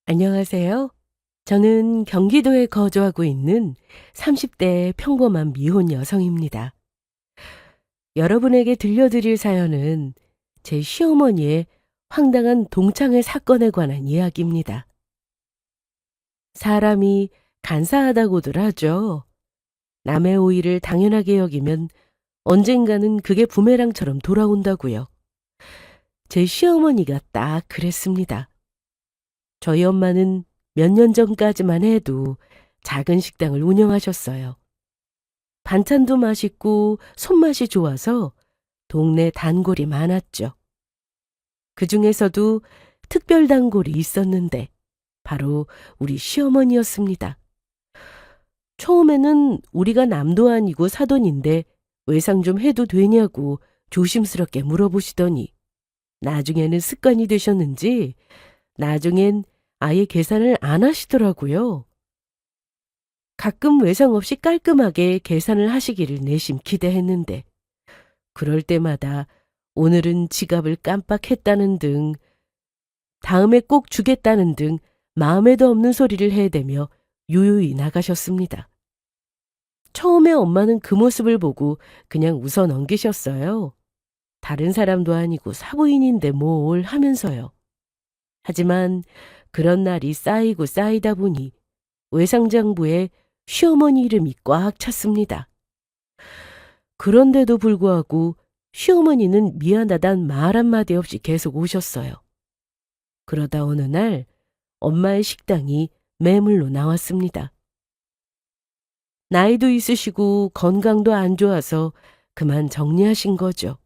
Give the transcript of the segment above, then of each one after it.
안녕하세요. 저는 경기도에 거주하고 있는 30대 평범한 미혼 여성입니다. 여러분에게 들려드릴 사연은 제 시어머니의 황당한 동창회 사건에 관한 이야기입니다. 사람이 간사하다고들 하죠. 남의 오이를 당연하게 여기면 언젠가는 그게 부메랑처럼 돌아온다고요. 제 시어머니가 딱 그랬습니다. 저희 엄마는 몇 년 전까지만 해도 작은 식당을 운영하셨어요. 반찬도 맛있고 손맛이 좋아서 동네 단골이 많았죠. 그 중에서도 특별 단골이 있었는데 바로 우리 시어머니였습니다. 처음에는 우리가 남도 아니고 사돈인데 외상 좀 해도 되냐고 조심스럽게 물어보시더니 나중에는 습관이 되셨는지 나중엔 아예 계산을 안 하시더라고요. 가끔 외상 없이 깔끔하게 계산을 하시기를 내심 기대했는데 그럴 때마다 오늘은 지갑을 깜빡했다는 등 다음에 꼭 주겠다는 등 마음에도 없는 소리를 해대며 유유히 나가셨습니다. 처음에 엄마는 그 모습을 보고 그냥 웃어 넘기셨어요. 다른 사람도 아니고 사부인인데 뭘 하면서요. 하지만 그런 날이 쌓이고 쌓이다 보니 외상장부에 시어머니 이름이 꽉 찼습니다. 그런데도 불구하고 시어머니는 미안하단 말 한마디 없이 계속 오셨어요. 그러다 어느 날 엄마의 식당이 매물로 나왔습니다. 나이도 있으시고 건강도 안 좋아서 그만 정리하신 거죠.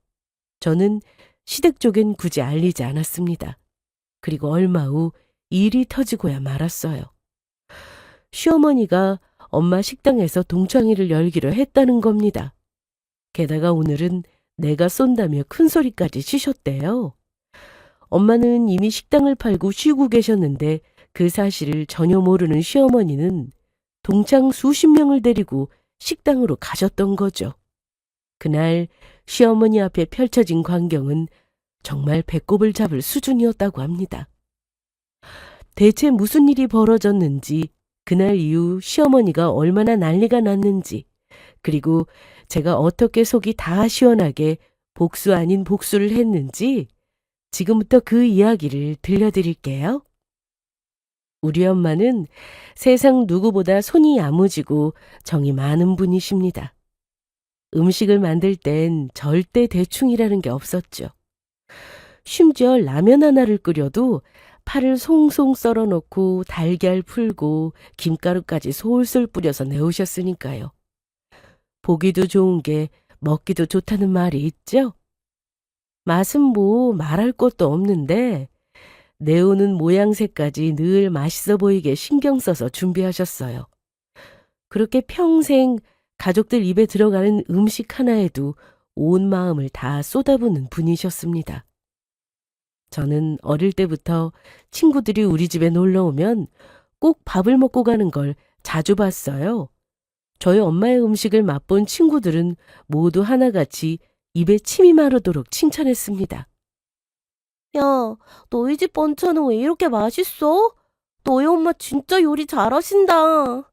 저는 시댁 쪽엔 굳이 알리지 않았습니다. 그리고 얼마 후 일이 터지고야 말았어요. 시어머니가 엄마 식당에서 동창회를 열기로 했다는 겁니다. 게다가 오늘은 내가 쏜다며 큰 소리까지 치셨대요. 엄마는 이미 식당을 팔고 쉬고 계셨는데 그 사실을 전혀 모르는 시어머니는 동창 수십 명을 데리고 식당으로 가셨던 거죠. 그날 시어머니 앞에 펼쳐진 광경은 정말 배꼽을 잡을 수준이었다고 합니다. 대체 무슨 일이 벌어졌는지, 그날 이후 시어머니가 얼마나 난리가 났는지, 그리고 제가 어떻게 속이 다 시원하게 복수 아닌 복수를 했는지 지금부터 그 이야기를 들려드릴게요. 우리 엄마는 세상 누구보다 손이 야무지고 정이 많은 분이십니다. 음식을 만들 땐 절대 대충이라는 게 없었죠. 심지어 라면 하나를 끓여도 파를 송송 썰어 놓고 달걀 풀고 김가루까지 솔솔 뿌려서 내오셨으니까요. 보기도 좋은 게 먹기도 좋다는 말이 있죠? 맛은 뭐 말할 것도 없는데 내오는 모양새까지 늘 맛있어 보이게 신경 써서 준비하셨어요. 그렇게 평생 가족들 입에 들어가는 음식 하나에도 온 마음을 다 쏟아붓는 분이셨습니다. 저는 어릴 때부터 친구들이 우리 집에 놀러 오면 꼭 밥을 먹고 가는 걸 자주 봤어요. 저희 엄마의 음식을 맛본 친구들은 모두 하나같이 입에 침이 마르도록 칭찬했습니다. 야, 너희 집 반찬은 왜 이렇게 맛있어? 너희 엄마 진짜 요리 잘하신다.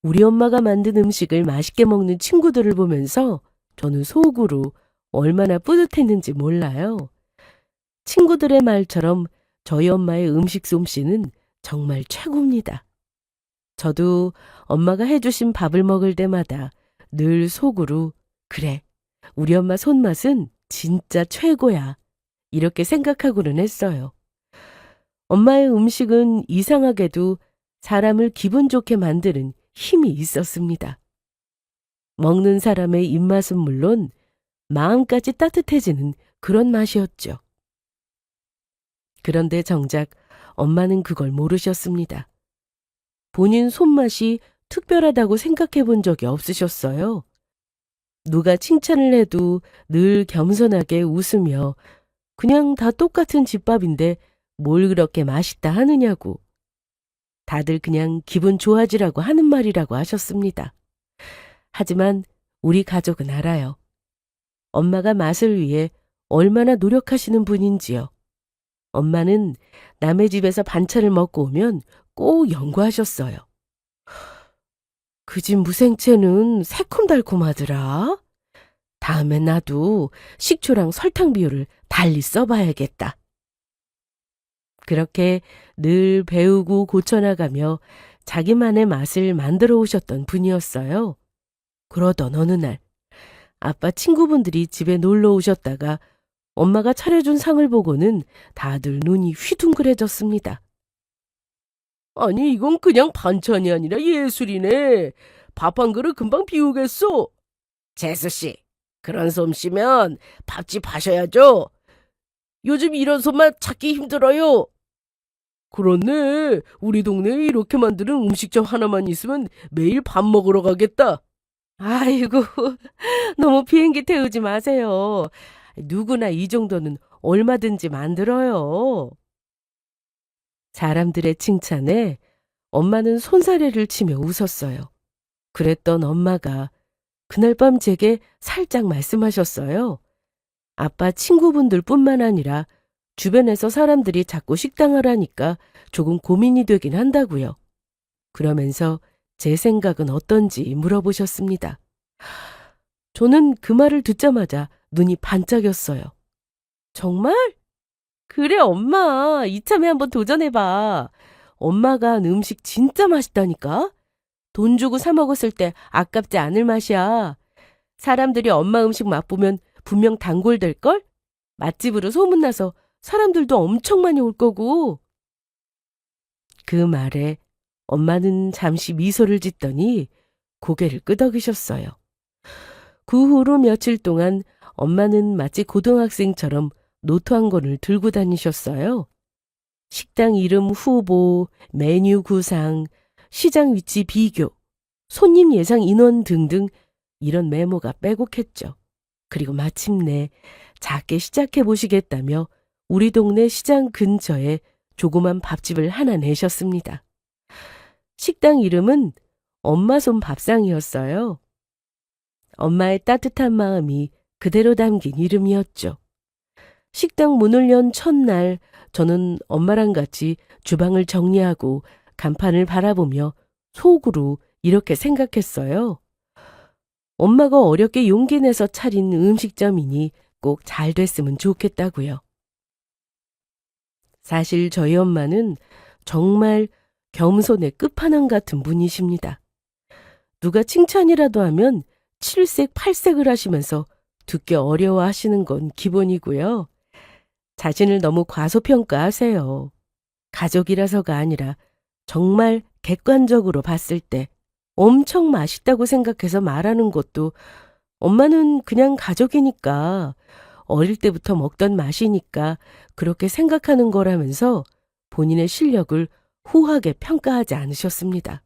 우리 엄마가 만든 음식을 맛있게 먹는 친구들을 보면서 저는 속으로 얼마나 뿌듯했는지 몰라요. 친구들의 말처럼 저희 엄마의 음식 솜씨는 정말 최고입니다. 저도 엄마가 해주신 밥을 먹을 때마다 늘 속으로 그래, 우리 엄마 손맛은 진짜 최고야. 이렇게 생각하고는 했어요. 엄마의 음식은 이상하게도 사람을 기분 좋게 만드는 힘이 있었습니다. 먹는 사람의 입맛은 물론 마음까지 따뜻해지는 그런 맛이었죠. 그런데 정작 엄마는 그걸 모르셨습니다. 본인 손맛이 특별하다고 생각해 본 적이 없으셨어요. 누가 칭찬을 해도 늘 겸손하게 웃으며 그냥 다 똑같은 집밥인데 뭘 그렇게 맛있다 하느냐고. 다들 그냥 기분 좋아지라고 하는 말이라고 하셨습니다. 하지만 우리 가족은 알아요. 엄마가 맛을 위해 얼마나 노력하시는 분인지요. 엄마는 남의 집에서 반찬을 먹고 오면 꼭 연구하셨어요. 그 집 무생채는 새콤달콤하더라. 다음엔 나도 식초랑 설탕 비율을 달리 써봐야겠다. 그렇게 늘 배우고 고쳐나가며 자기만의 맛을 만들어 오셨던 분이었어요. 그러던 어느 날 아빠 친구분들이 집에 놀러 오셨다가 엄마가 차려준 상을 보고는 다들 눈이 휘둥그레졌습니다. 아니, 이건 그냥 반찬이 아니라 예술이네. 밥 한 그릇 금방 비우겠소. 재수씨, 그런 솜씨면 밥집 하셔야죠. 요즘 이런 손맛 찾기 힘들어요. 그렇네. 우리 동네에 이렇게 만드는 음식점 하나만 있으면 매일 밥 먹으러 가겠다. 아이고, 너무 비행기 태우지 마세요. 누구나 이 정도는 얼마든지 만들어요. 사람들의 칭찬에 엄마는 손사래를 치며 웃었어요. 그랬던 엄마가 그날 밤 제게 살짝 말씀하셨어요. 아빠 친구분들 뿐만 아니라 주변에서 사람들이 자꾸 식당을 하니까 조금 고민이 되긴 한다고요. 그러면서 제 생각은 어떤지 물어보셨습니다. 저는 그 말을 듣자마자 눈이 반짝였어요. 정말? 그래, 엄마. 이참에 한번 도전해봐. 엄마가 한 음식 진짜 맛있다니까? 돈 주고 사 먹었을 때 아깝지 않을 맛이야. 사람들이 엄마 음식 맛보면 분명 단골될걸? 맛집으로 소문나서 사람들도 엄청 많이 올 거고. 그 말에 엄마는 잠시 미소를 짓더니 고개를 끄덕이셨어요. 그 후로 며칠 동안 엄마는 마치 고등학생처럼 노트 한 권을 들고 다니셨어요. 식당 이름 후보, 메뉴 구상, 시장 위치 비교, 손님 예상 인원 등등 이런 메모가 빼곡했죠. 그리고 마침내 작게 시작해 보시겠다며 우리 동네 시장 근처에 조그만 밥집을 하나 내셨습니다. 식당 이름은 엄마 손 밥상이었어요. 엄마의 따뜻한 마음이 그대로 담긴 이름이었죠. 식당 문을 연 첫날 저는 엄마랑 같이 주방을 정리하고 간판을 바라보며 속으로 이렇게 생각했어요. 엄마가 어렵게 용기 내서 차린 음식점이니 꼭 잘 됐으면 좋겠다고요. 사실 저희 엄마는 정말 겸손의 끝판왕 같은 분이십니다. 누가 칭찬이라도 하면 칠색 팔색을 하시면서 듣기 어려워하시는 건 기본이고요. 자신을 너무 과소평가하세요. 가족이라서가 아니라 정말 객관적으로 봤을 때 엄청 맛있다고 생각해서 말하는 것도 엄마는 그냥 가족이니까 어릴 때부터 먹던 맛이니까 그렇게 생각하는 거라면서 본인의 실력을 후하게 평가하지 않으셨습니다.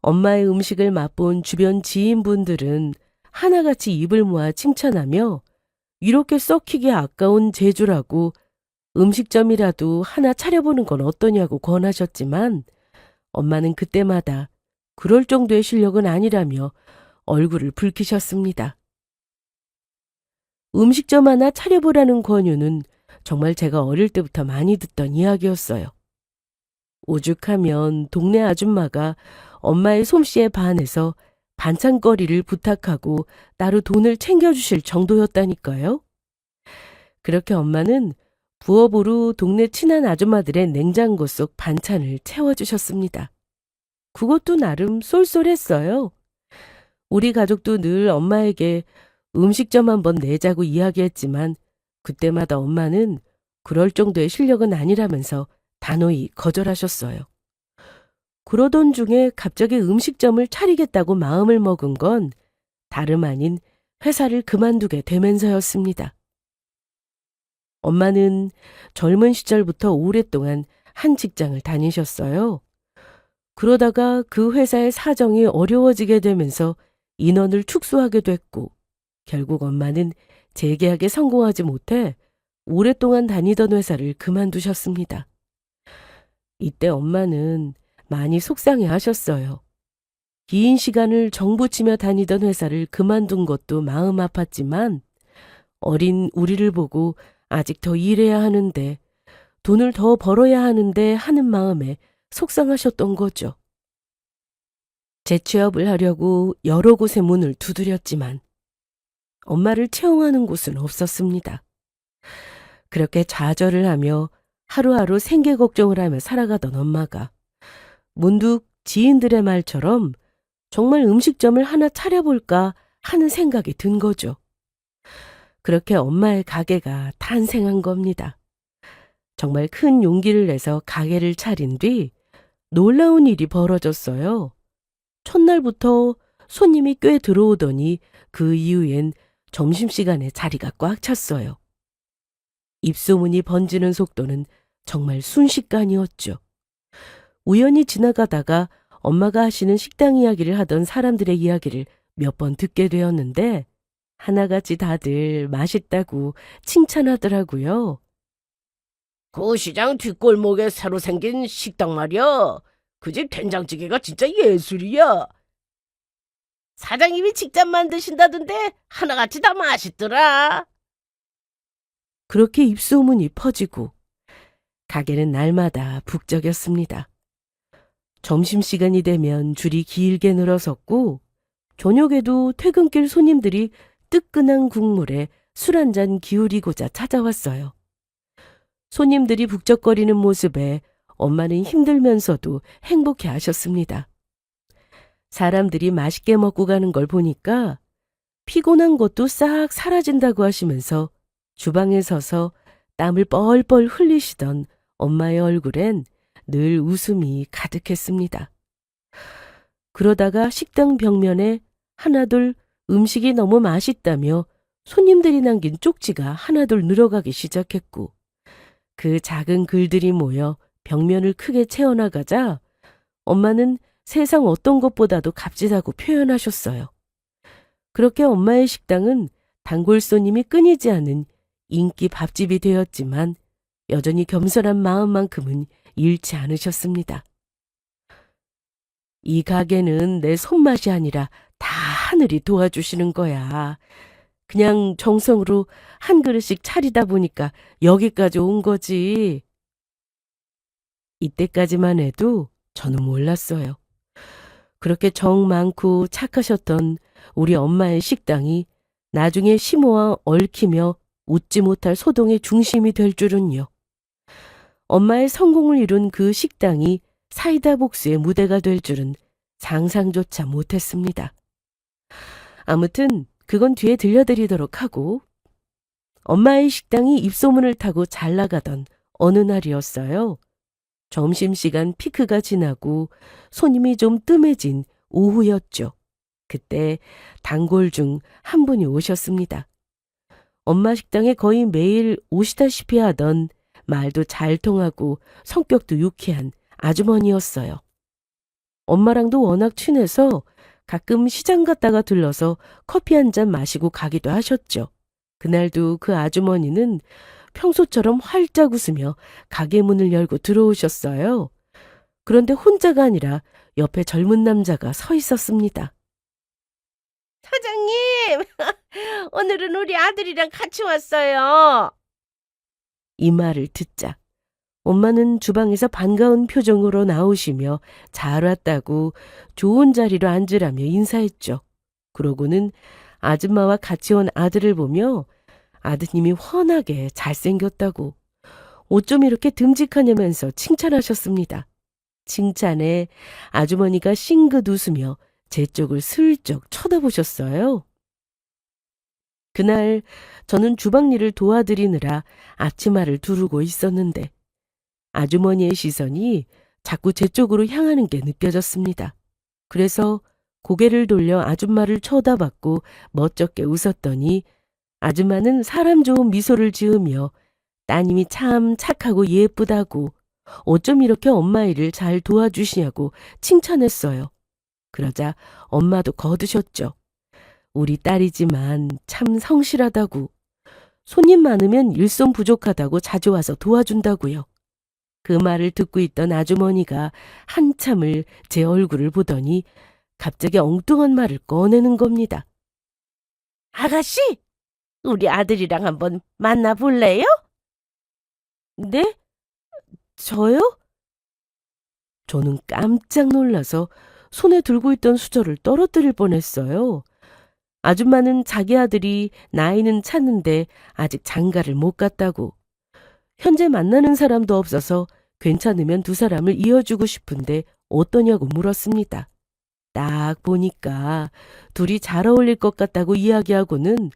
엄마의 음식을 맛본 주변 지인분들은 하나같이 입을 모아 칭찬하며 이렇게 썩히기 아까운 재주라고 음식점이라도 하나 차려보는 건 어떠냐고 권하셨지만 엄마는 그때마다 그럴 정도의 실력은 아니라며 얼굴을 붉히셨습니다. 음식점 하나 차려보라는 권유는 정말 제가 어릴 때부터 많이 듣던 이야기였어요. 오죽하면 동네 아줌마가 엄마의 솜씨에 반해서 반찬거리를 부탁하고 따로 돈을 챙겨주실 정도였다니까요. 그렇게 엄마는 부업으로 동네 친한 아줌마들의 냉장고 속 반찬을 채워주셨습니다. 그것도 나름 쏠쏠했어요. 우리 가족도 늘 엄마에게 음식점 한번 내자고 이야기했지만 그때마다 엄마는 그럴 정도의 실력은 아니라면서 단호히 거절하셨어요. 그러던 중에 갑자기 음식점을 차리겠다고 마음을 먹은 건 다름 아닌 회사를 그만두게 되면서였습니다. 엄마는 젊은 시절부터 오랫동안 한 직장을 다니셨어요. 그러다가 그 회사의 사정이 어려워지게 되면서 인원을 축소하게 됐고 결국 엄마는 재계약에 성공하지 못해 오랫동안 다니던 회사를 그만두셨습니다. 이때 엄마는 많이 속상해 하셨어요. 긴 시간을 정부치며 다니던 회사를 그만둔 것도 마음 아팠지만 어린 우리를 보고 아직 더 일해야 하는데 돈을 더 벌어야 하는데 하는 마음에 속상하셨던 거죠. 재취업을 하려고 여러 곳에 문을 두드렸지만 엄마를 채용하는 곳은 없었습니다. 그렇게 좌절을 하며 하루하루 생계 걱정을 하며 살아가던 엄마가 문득 지인들의 말처럼 정말 음식점을 하나 차려볼까 하는 생각이 든 거죠. 그렇게 엄마의 가게가 탄생한 겁니다. 정말 큰 용기를 내서 가게를 차린 뒤 놀라운 일이 벌어졌어요. 첫날부터 손님이 꽤 들어오더니 그 이후엔 점심시간에 자리가 꽉 찼어요. 입소문이 번지는 속도는 정말 순식간이었죠. 우연히 지나가다가 엄마가 하시는 식당 이야기를 하던 사람들의 이야기를 몇 번 듣게 되었는데 하나같이 다들 맛있다고 칭찬하더라고요. 그 시장 뒷골목에 새로 생긴 식당 말이야. 그 집 된장찌개가 진짜 예술이야. 사장님이 직접 만드신다던데 하나같이 다 맛있더라. 그렇게 입소문이 퍼지고 가게는 날마다 북적였습니다. 점심시간이 되면 줄이 길게 늘어섰고 저녁에도 퇴근길 손님들이 뜨끈한 국물에 술 한 잔 기울이고자 찾아왔어요. 손님들이 북적거리는 모습에 엄마는 힘들면서도 행복해 하셨습니다. 사람들이 맛있게 먹고 가는 걸 보니까 피곤한 것도 싹 사라진다고 하시면서 주방에 서서 땀을 뻘뻘 흘리시던 엄마의 얼굴엔 늘 웃음이 가득했습니다. 그러다가 식당 벽면에 하나둘 음식이 너무 맛있다며 손님들이 남긴 쪽지가 하나둘 늘어가기 시작했고 그 작은 글들이 모여 벽면을 크게 채워나가자 엄마는 세상 어떤 것보다도 값지다고 표현하셨어요. 그렇게 엄마의 식당은 단골 손님이 끊이지 않은 인기 밥집이 되었지만 여전히 겸손한 마음만큼은 잃지 않으셨습니다. 이 가게는 내 손맛이 아니라 다 하늘이 도와주시는 거야. 그냥 정성으로 한 그릇씩 차리다 보니까 여기까지 온 거지. 이때까지만 해도 저는 몰랐어요. 그렇게 정 많고 착하셨던 우리 엄마의 식당이 나중에 심오와 얽히며 웃지 못할 소동의 중심이 될 줄은요. 엄마의 성공을 이룬 그 식당이 사이다 복수의 무대가 될 줄은 상상조차 못했습니다. 아무튼 그건 뒤에 들려드리도록 하고 엄마의 식당이 입소문을 타고 잘 나가던 어느 날이었어요. 점심시간 피크가 지나고 손님이 좀 뜸해진 오후였죠. 그때 단골 중 한 분이 오셨습니다. 엄마 식당에 거의 매일 오시다시피 하던 말도 잘 통하고 성격도 유쾌한 아주머니였어요. 엄마랑도 워낙 친해서 가끔 시장 갔다가 들러서 커피 한 잔 마시고 가기도 하셨죠. 그날도 그 아주머니는 평소처럼 활짝 웃으며 가게 문을 열고 들어오셨어요. 그런데 혼자가 아니라 옆에 젊은 남자가 서 있었습니다. 사장님, 오늘은 우리 아들이랑 같이 왔어요. 이 말을 듣자 엄마는 주방에서 반가운 표정으로 나오시며 잘 왔다고 좋은 자리로 앉으라며 인사했죠. 그러고는 아줌마와 같이 온 아들을 보며 아드님이 훤하게 잘생겼다고 어쩜 이렇게 듬직하냐면서 칭찬하셨습니다. 칭찬에 아주머니가 싱긋 웃으며 제 쪽을 슬쩍 쳐다보셨어요. 그날 저는 주방 일을 도와드리느라 앞치마를 두르고 있었는데 아주머니의 시선이 자꾸 제 쪽으로 향하는 게 느껴졌습니다. 그래서 고개를 돌려 아줌마를 쳐다봤고 멋쩍게 웃었더니 아줌마는 사람 좋은 미소를 지으며 따님이 참 착하고 예쁘다고 어쩜 이렇게 엄마 일을 잘 도와주시냐고 칭찬했어요. 그러자 엄마도 거두셨죠. 우리 딸이지만 참 성실하다고 손님 많으면 일손 부족하다고 자주 와서 도와준다고요. 그 말을 듣고 있던 아주머니가 한참을 제 얼굴을 보더니 갑자기 엉뚱한 말을 꺼내는 겁니다. 아가씨, 우리 아들이랑 한번 만나볼래요? 네? 저요? 저는 깜짝 놀라서 손에 들고 있던 수저를 떨어뜨릴 뻔했어요. 아줌마는 자기 아들이 나이는 찼는데 아직 장가를 못 갔다고. 현재 만나는 사람도 없어서 괜찮으면 두 사람을 이어주고 싶은데 어떠냐고 물었습니다. 딱 보니까 둘이 잘 어울릴 것 같다고 이야기하고는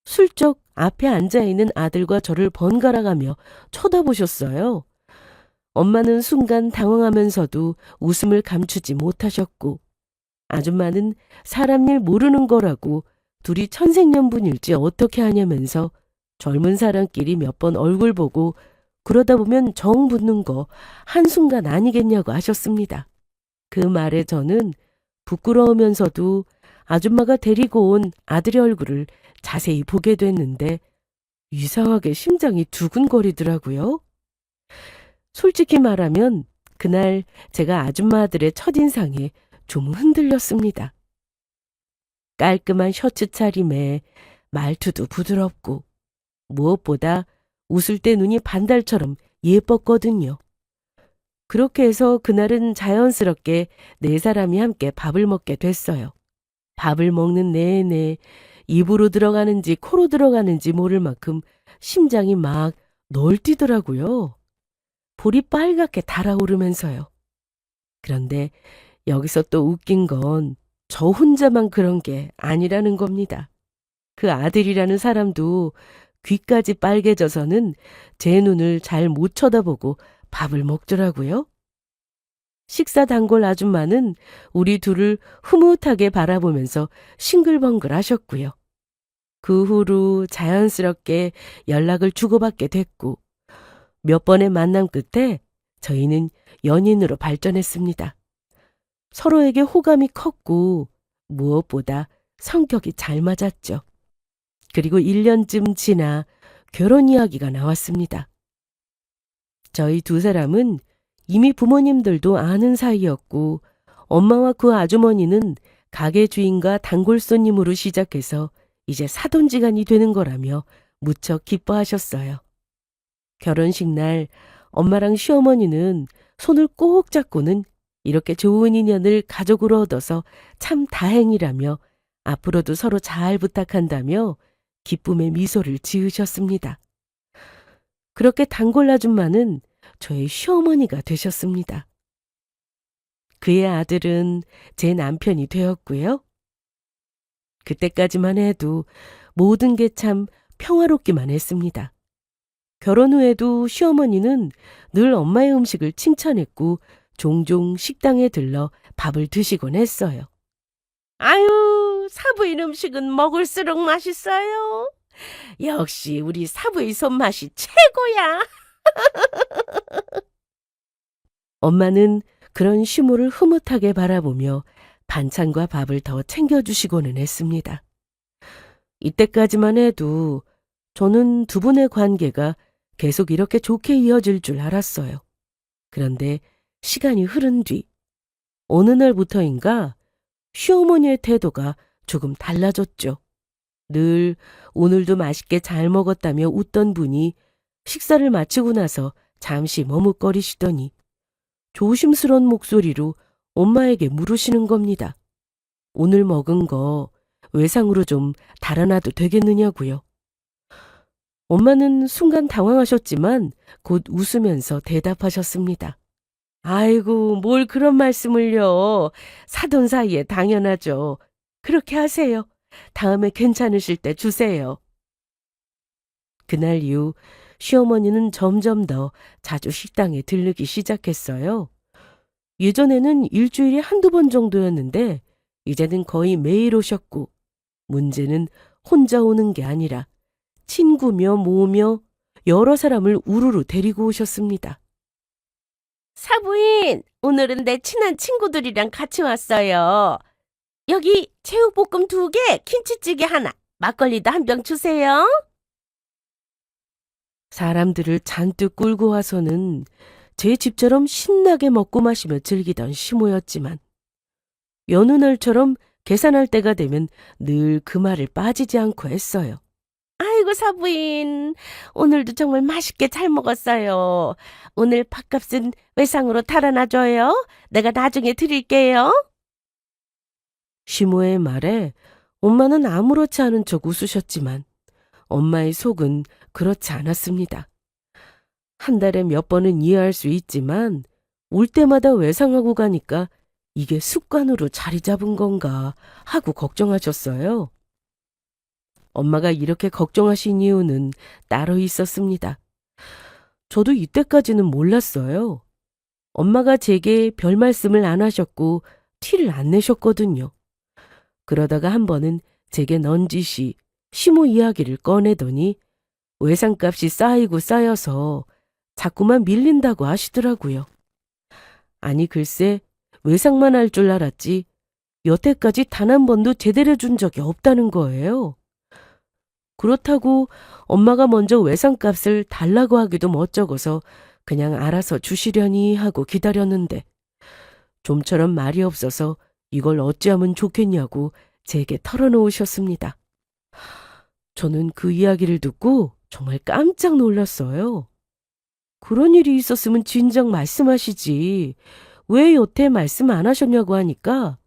슬쩍 앞에 앉아있는 아들과 저를 번갈아가며 쳐다보셨어요. 엄마는 순간 당황하면서도 웃음을 감추지 못하셨고, 아줌마는 사람 일 모르는 거라고 둘이 천생연분일지 어떻게 하냐면서 젊은 사람끼리 몇 번 얼굴 보고 그러다 보면 정 붙는 거 한순간 아니겠냐고 하셨습니다. 그 말에 저는 부끄러우면서도 아줌마가 데리고 온 아들의 얼굴을 자세히 보게 됐는데 이상하게 심장이 두근거리더라고요. 솔직히 말하면 그날 제가 아줌마 아들의 첫인상에 좀 흔들렸습니다. 깔끔한 셔츠 차림에 말투도 부드럽고 무엇보다 웃을 때 눈이 반달처럼 예뻤거든요. 그렇게 해서 그날은 자연스럽게 네 사람이 함께 밥을 먹게 됐어요. 밥을 먹는 내내 입으로 들어가는지 코로 들어가는지 모를 만큼 심장이 막 널뛰더라고요. 볼이 빨갛게 달아오르면서요. 그런데 여기서 또 웃긴 건 저 혼자만 그런 게 아니라는 겁니다. 그 아들이라는 사람도 귀까지 빨개져서는 제 눈을 잘 못 쳐다보고 밥을 먹더라고요. 식사 단골 아줌마는 우리 둘을 흐뭇하게 바라보면서 싱글벙글 하셨고요. 그 후로 자연스럽게 연락을 주고받게 됐고 몇 번의 만남 끝에 저희는 연인으로 발전했습니다. 서로에게 호감이 컸고 무엇보다 성격이 잘 맞았죠. 그리고 1년쯤 지나 결혼 이야기가 나왔습니다. 저희 두 사람은 이미 부모님들도 아는 사이였고 엄마와 그 아주머니는 가게 주인과 단골 손님으로 시작해서 이제 사돈지간이 되는 거라며 무척 기뻐하셨어요. 결혼식 날 엄마랑 시어머니는 손을 꼭 잡고는 이렇게 좋은 인연을 가족으로 얻어서 참 다행이라며 앞으로도 서로 잘 부탁한다며 기쁨의 미소를 지으셨습니다. 그렇게 단골 아줌마는 저의 시어머니가 되셨습니다. 그의 아들은 제 남편이 되었고요. 그때까지만 해도 모든 게 참 평화롭기만 했습니다. 결혼 후에도 시어머니는 늘 엄마의 음식을 칭찬했고 종종 식당에 들러 밥을 드시곤 했어요. 아유, 사부인 음식은 먹을수록 맛있어요. 역시 우리 사부의 손맛이 최고야. 엄마는 그런 시모를 흐뭇하게 바라보며 반찬과 밥을 더 챙겨주시고는 했습니다. 이때까지만 해도 저는 두 분의 관계가 계속 이렇게 좋게 이어질 줄 알았어요. 그런데 시간이 흐른 뒤 어느 날부터인가 시어머니의 태도가 조금 달라졌죠. 늘 오늘도 맛있게 잘 먹었다며 웃던 분이 식사를 마치고 나서 잠시 머뭇거리시더니 조심스러운 목소리로 엄마에게 물으시는 겁니다. 오늘 먹은 거 외상으로 좀 달아놔도 되겠느냐고요. 엄마는 순간 당황하셨지만 곧 웃으면서 대답하셨습니다. 아이고, 뭘 그런 말씀을요. 사돈 사이에 당연하죠. 그렇게 하세요. 다음에 괜찮으실 때 주세요. 그날 이후 시어머니는 점점 더 자주 식당에 들르기 시작했어요. 예전에는 일주일에 한두 번 정도였는데 이제는 거의 매일 오셨고 문제는 혼자 오는 게 아니라 친구며 모으며 여러 사람을 우르르 데리고 오셨습니다. 사부인, 오늘은 내 친한 친구들이랑 같이 왔어요. 여기 제육볶음 2개, 김치찌개 하나, 막걸리도 한 병 주세요. 사람들을 잔뜩 끌고 와서는 제 집처럼 신나게 먹고 마시며 즐기던 시모였지만 여느 날처럼 계산할 때가 되면 늘 그 말을 빠지지 않고 했어요. 아이고, 사부인. 오늘도 정말 맛있게 잘 먹었어요. 오늘 밥값은 외상으로 달아나줘요. 내가 나중에 드릴게요. 시모의 말에 엄마는 아무렇지 않은 척 웃으셨지만 엄마의 속은 그렇지 않았습니다. 한 달에 몇 번은 이해할 수 있지만 올 때마다 외상하고 가니까 이게 습관으로 자리 잡은 건가 하고 걱정하셨어요. 엄마가 이렇게 걱정하신 이유는 따로 있었습니다. 저도 이때까지는 몰랐어요. 엄마가 제게 별 말씀을 안 하셨고 티를 안 내셨거든요. 그러다가 한 번은 제게 넌지시 시모 이야기를 꺼내더니 외상값이 쌓이고 쌓여서 자꾸만 밀린다고 하시더라고요. 아니 글쎄 외상만 할 줄 알았지 여태까지 단 한 번도 제대로 준 적이 없다는 거예요. 그렇다고 엄마가 먼저 외상값을 달라고 하기도 멋쩍어서 그냥 알아서 주시려니 하고 기다렸는데 좀처럼 말이 없어서 이걸 어찌하면 좋겠냐고 제게 털어놓으셨습니다. 저는 그 이야기를 듣고 정말 깜짝 놀랐어요. 그런 일이 있었으면 진작 말씀하시지. 왜 여태 말씀 안 하셨냐고 하니까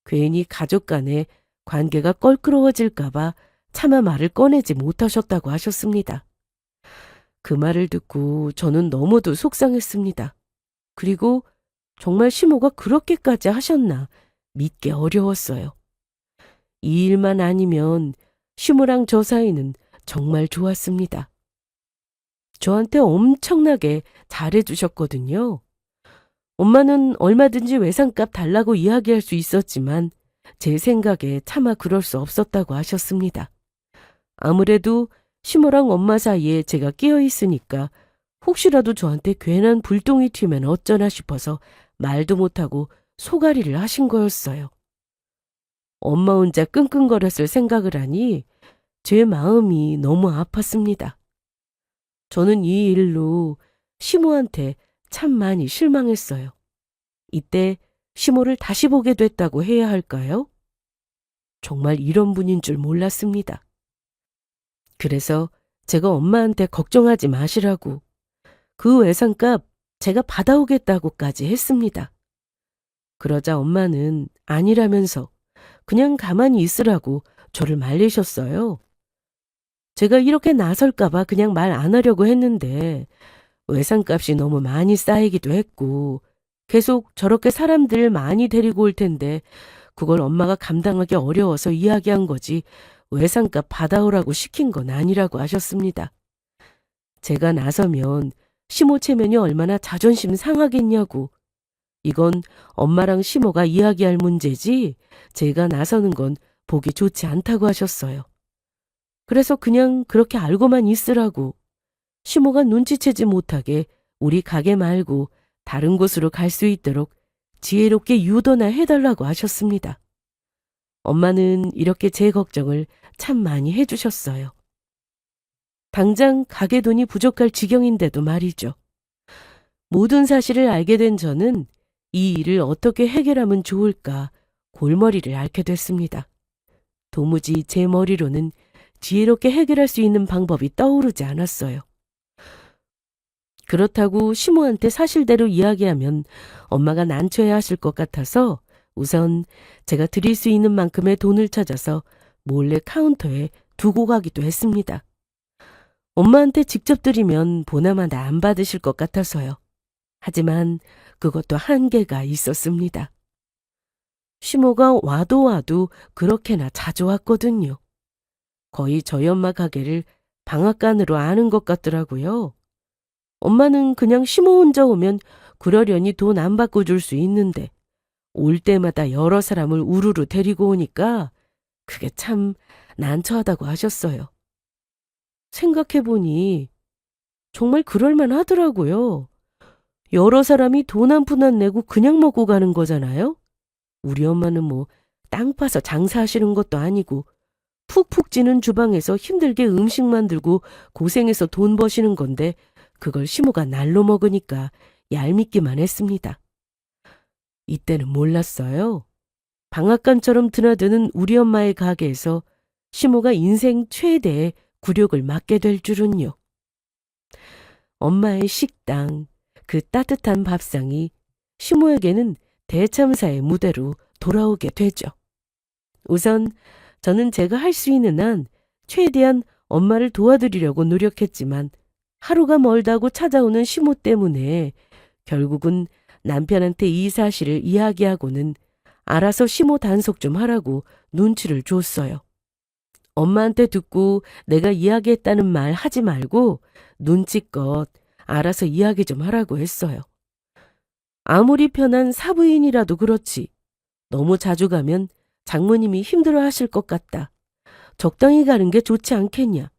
괜히 가족 간에 관계가 껄끄러워질까봐 차마 말을 꺼내지 못하셨다고 하셨습니다. 그 말을 듣고 저는 너무도 속상했습니다. 그리고 정말 시모가 그렇게까지 하셨나 믿기 어려웠어요. 이 일만 아니면 시모랑 저 사이는 정말 좋았습니다. 저한테 엄청나게 잘해주셨거든요. 엄마는 얼마든지 외상값 달라고 이야기할 수 있었지만 제 생각에 차마 그럴 수 없었다고 하셨습니다. 아무래도 시모랑 엄마 사이에 제가 끼어 있으니까 혹시라도 저한테 괜한 불똥이 튀면 어쩌나 싶어서 말도 못하고 소가리를 하신 거였어요. 엄마 혼자 끙끙거렸을 생각을 하니 제 마음이 너무 아팠습니다. 저는 이 일로 시모한테 참 많이 실망했어요. 이때 시모를 다시 보게 됐다고 해야 할까요? 정말 이런 분인 줄 몰랐습니다. 그래서 제가 엄마한테 걱정하지 마시라고 그 외상값 제가 받아오겠다고까지 했습니다. 그러자 엄마는 아니라면서 그냥 가만히 있으라고 저를 말리셨어요. 제가 이렇게 나설까봐 그냥 말 안 하려고 했는데 외상값이 너무 많이 쌓이기도 했고 계속 저렇게 사람들 많이 데리고 올 텐데 그걸 엄마가 감당하기 어려워서 이야기한 거지 외상값 받아오라고 시킨 건 아니라고 하셨습니다. 제가 나서면 시모 체면이 얼마나 자존심 상하겠냐고. 이건 엄마랑 시모가 이야기할 문제지 제가 나서는 건 보기 좋지 않다고 하셨어요. 그래서 그냥 그렇게 알고만 있으라고 시모가 눈치채지 못하게 우리 가게 말고 다른 곳으로 갈 수 있도록 지혜롭게 유도나 해달라고 하셨습니다. 엄마는 이렇게 제 걱정을 참 많이 해주셨어요. 당장 가게 돈이 부족할 지경인데도 말이죠. 모든 사실을 알게 된 저는 이 일을 어떻게 해결하면 좋을까 골머리를 앓게 됐습니다. 도무지 제 머리로는 지혜롭게 해결할 수 있는 방법이 떠오르지 않았어요. 그렇다고 시모한테 사실대로 이야기하면 엄마가 난처해 하실 것 같아서 우선 제가 드릴 수 있는 만큼의 돈을 찾아서 몰래 카운터에 두고 가기도 했습니다. 엄마한테 직접 드리면 보나마나 안 받으실 것 같아서요. 하지만 그것도 한계가 있었습니다. 시모가 와도 그렇게나 자주 왔거든요. 거의 저희 엄마 가게를 방앗간으로 아는 것 같더라고요. 엄마는 그냥 시모 혼자 오면 그러려니 돈 안 바꿔줄 수 있는데 올 때마다 여러 사람을 우르르 데리고 오니까 그게 참 난처하다고 하셨어요. 생각해보니 정말 그럴만 하더라고요. 여러 사람이 돈 한 푼 안 내고 그냥 먹고 가는 거잖아요. 우리 엄마는 뭐 땅 파서 장사하시는 것도 아니고 푹푹 찌는 주방에서 힘들게 음식 만들고 고생해서 돈 버시는 건데 그걸 시모가 날로 먹으니까 얄밉기만 했습니다. 이때는 몰랐어요. 방앗간처럼 드나드는 우리 엄마의 가게에서 시모가 인생 최대의 굴욕을 맞게 될 줄은요. 엄마의 식당, 그 따뜻한 밥상이 시모에게는 대참사의 무대로 돌아오게 되죠. 우선 저는 제가 할 수 있는 한 최대한 엄마를 도와드리려고 노력했지만 하루가 멀다고 찾아오는 시모 때문에 결국은 남편한테 이 사실을 이야기하고는 알아서 시모 단속 좀 하라고 눈치를 줬어요. 엄마한테 듣고 내가 이야기했다는 말 하지 말고 눈치껏 알아서 이야기 좀 하라고 했어요. 아무리 편한 사부인이라도 그렇지. 너무 자주 가면 장모님이 힘들어하실 것 같다. 적당히 가는 게 좋지 않겠냐.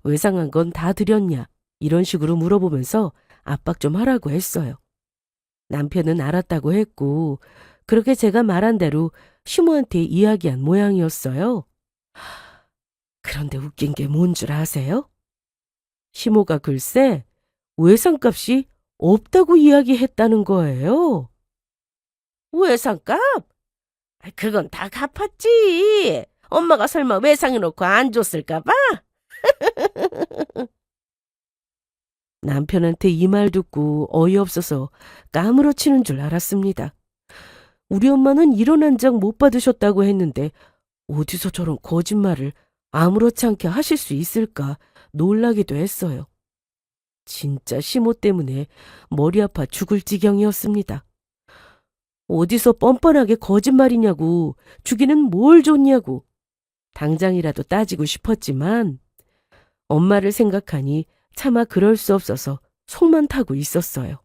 외상한 건 다 드렸냐. 이런 식으로 물어보면서 압박 좀 하라고 했어요. 남편은 알았다고 했고 그렇게 제가 말한 대로 시모한테 이야기한 모양이었어요. 그런데 웃긴 게 뭔 줄 아세요? 시모가 글쎄 외상값이 없다고 이야기했다는 거예요. 외상값? 그건 다 갚았지. 엄마가 설마 외상해놓고 안 줬을까 봐? 남편한테 이 말 듣고 어이없어서 까무러치는 줄 알았습니다. 우리 엄마는 이런 한 장 못 받으셨다고 했는데 어디서 저런 거짓말을 아무렇지 않게 하실 수 있을까 놀라기도 했어요. 진짜 시모 때문에 머리 아파 죽을 지경이었습니다. 어디서 뻔뻔하게 거짓말이냐고, 주기는 뭘 줬냐고. 당장이라도 따지고 싶었지만 엄마를 생각하니 차마 그럴 수 없어서 속만 타고 있었어요.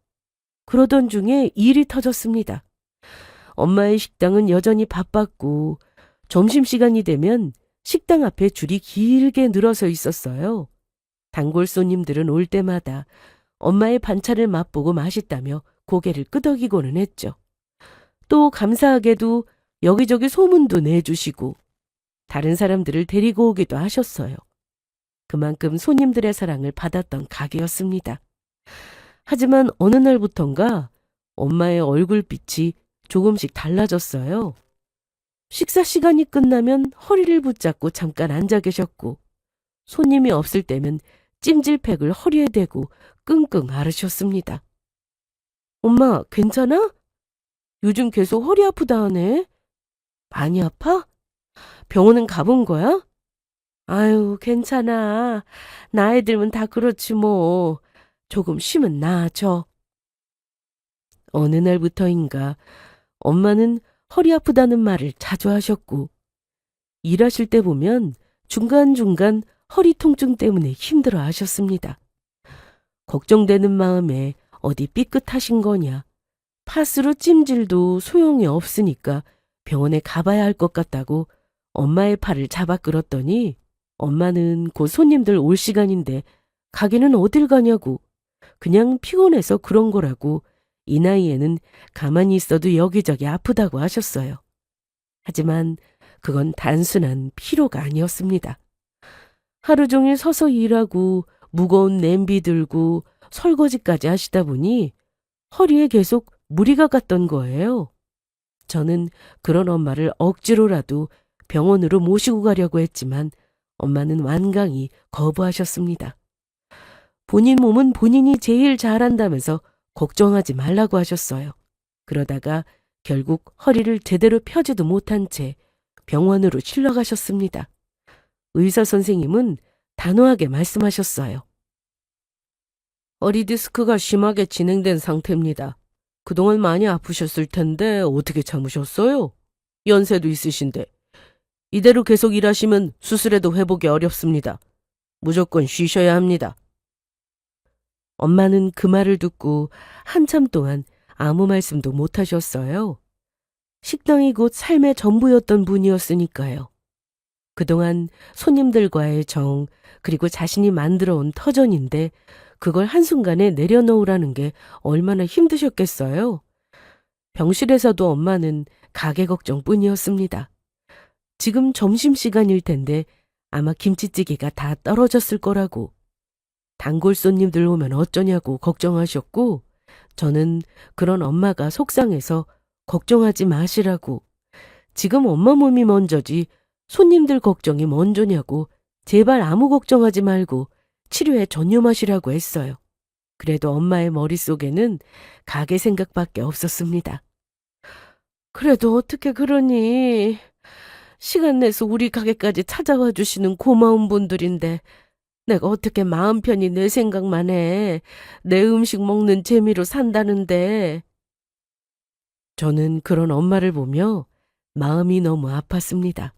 그러던 중에 일이 터졌습니다. 엄마의 식당은 여전히 바빴고 점심시간이 되면 식당 앞에 줄이 길게 늘어서 있었어요. 단골 손님들은 올 때마다 엄마의 반찬을 맛보고 맛있다며 고개를 끄덕이고는 했죠. 또 감사하게도 여기저기 소문도 내주시고 다른 사람들을 데리고 오기도 하셨어요. 그만큼 손님들의 사랑을 받았던 가게였습니다. 하지만 어느 날부턴가 엄마의 얼굴빛이 조금씩 달라졌어요. 식사 시간이 끝나면 허리를 붙잡고 잠깐 앉아 계셨고 손님이 없을 때면 찜질팩을 허리에 대고 끙끙 앓으셨습니다. 엄마, 괜찮아? 요즘 계속 허리 아프다 하네. 많이 아파? 병원은 가본 거야? 아유, 괜찮아. 나이 들면 다 그렇지 뭐. 조금 쉬면 나아져. 어느 날부터인가 엄마는 허리 아프다는 말을 자주 하셨고 일하실 때 보면 중간중간 허리 통증 때문에 힘들어 하셨습니다. 걱정되는 마음에 어디 삐끗하신 거냐. 파스로 찜질도 소용이 없으니까 병원에 가봐야 할 것 같다고 엄마의 팔을 잡아 끌었더니 엄마는 곧 손님들 올 시간인데 가게는 어딜 가냐고 그냥 피곤해서 그런 거라고 이 나이에는 가만히 있어도 여기저기 아프다고 하셨어요. 하지만 그건 단순한 피로가 아니었습니다. 하루 종일 서서 일하고 무거운 냄비 들고 설거지까지 하시다 보니 허리에 계속 무리가 갔던 거예요. 저는 그런 엄마를 억지로라도 병원으로 모시고 가려고 했지만 엄마는 완강히 거부하셨습니다. 본인 몸은 본인이 제일 잘한다면서 걱정하지 말라고 하셨어요. 그러다가 결국 허리를 제대로 펴지도 못한 채 병원으로 실려가셨습니다. 의사 선생님은 단호하게 말씀하셨어요. 허리 디스크가 심하게 진행된 상태입니다. 그동안 많이 아프셨을 텐데 어떻게 참으셨어요? 연세도 있으신데. 이대로 계속 일하시면 수술해도 회복이 어렵습니다. 무조건 쉬셔야 합니다. 엄마는 그 말을 듣고 한참 동안 아무 말씀도 못 하셨어요. 식당이 곧 삶의 전부였던 분이었으니까요. 그동안 손님들과의 정, 그리고 자신이 만들어 온 터전인데 그걸 한순간에 내려놓으라는 게 얼마나 힘드셨겠어요. 병실에서도 엄마는 가게 걱정뿐이었습니다. 지금 점심시간일 텐데 아마 김치찌개가 다 떨어졌을 거라고. 단골 손님들 오면 어쩌냐고 걱정하셨고 저는 그런 엄마가 속상해서 걱정하지 마시라고 지금 엄마 몸이 먼저지 손님들 걱정이 먼저냐고 제발 아무 걱정하지 말고 치료에 전념하시라고 했어요. 그래도 엄마의 머릿속에는 가게 생각밖에 없었습니다. 그래도 어떻게 그러니? 시간 내서 우리 가게까지 찾아와 주시는 고마운 분들인데 내가 어떻게 마음 편히 내 생각만 해. 내 음식 먹는 재미로 산다는데. 저는 그런 엄마를 보며 마음이 너무 아팠습니다.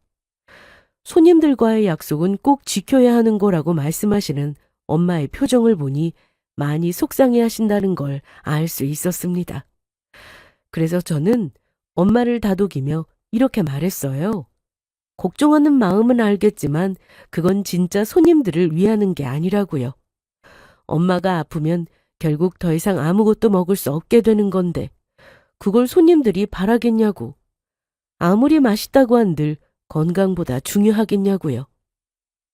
손님들과의 약속은 꼭 지켜야 하는 거라고 말씀하시는 엄마의 표정을 보니 많이 속상해 하신다는 걸 알 수 있었습니다. 그래서 저는 엄마를 다독이며 이렇게 말했어요. 걱정하는 마음은 알겠지만 그건 진짜 손님들을 위하는 게 아니라고요. 엄마가 아프면 결국 더 이상 아무것도 먹을 수 없게 되는 건데 그걸 손님들이 바라겠냐고. 아무리 맛있다고 한들 건강보다 중요하겠냐고요.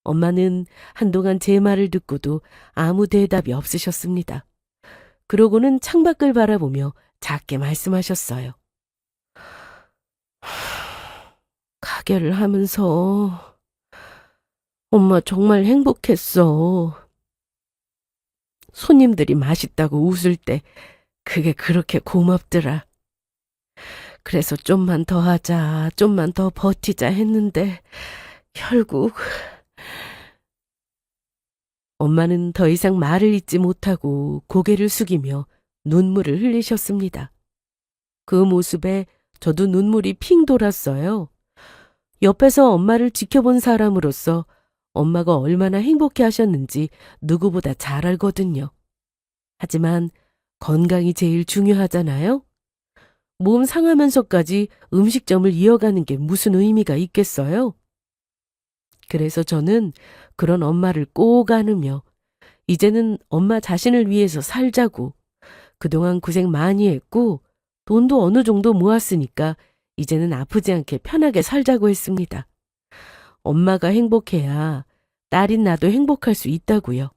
엄마는 한동안 제 말을 듣고도 아무 대답이 없으셨습니다. 그러고는 창밖을 바라보며 작게 말씀하셨어요. 가게를 하면서 엄마 정말 행복했어. 손님들이 맛있다고 웃을 때 그게 그렇게 고맙더라. 그래서 좀만 더 하자, 좀만 더 버티자 했는데 결국 엄마는 더 이상 말을 잇지 못하고 고개를 숙이며 눈물을 흘리셨습니다. 그 모습에 저도 눈물이 핑 돌았어요. 옆에서 엄마를 지켜본 사람으로서 엄마가 얼마나 행복해 하셨는지 누구보다 잘 알거든요. 하지만 건강이 제일 중요하잖아요. 몸 상하면서까지 음식점을 이어가는 게 무슨 의미가 있겠어요? 그래서 저는 그런 엄마를 꼭 안으며 이제는 엄마 자신을 위해서 살자고, 그동안 고생 많이 했고 돈도 어느 정도 모았으니까 이제는 아프지 않게 편하게 살자고 했습니다. 엄마가 행복해야 딸인 나도 행복할 수 있다고요.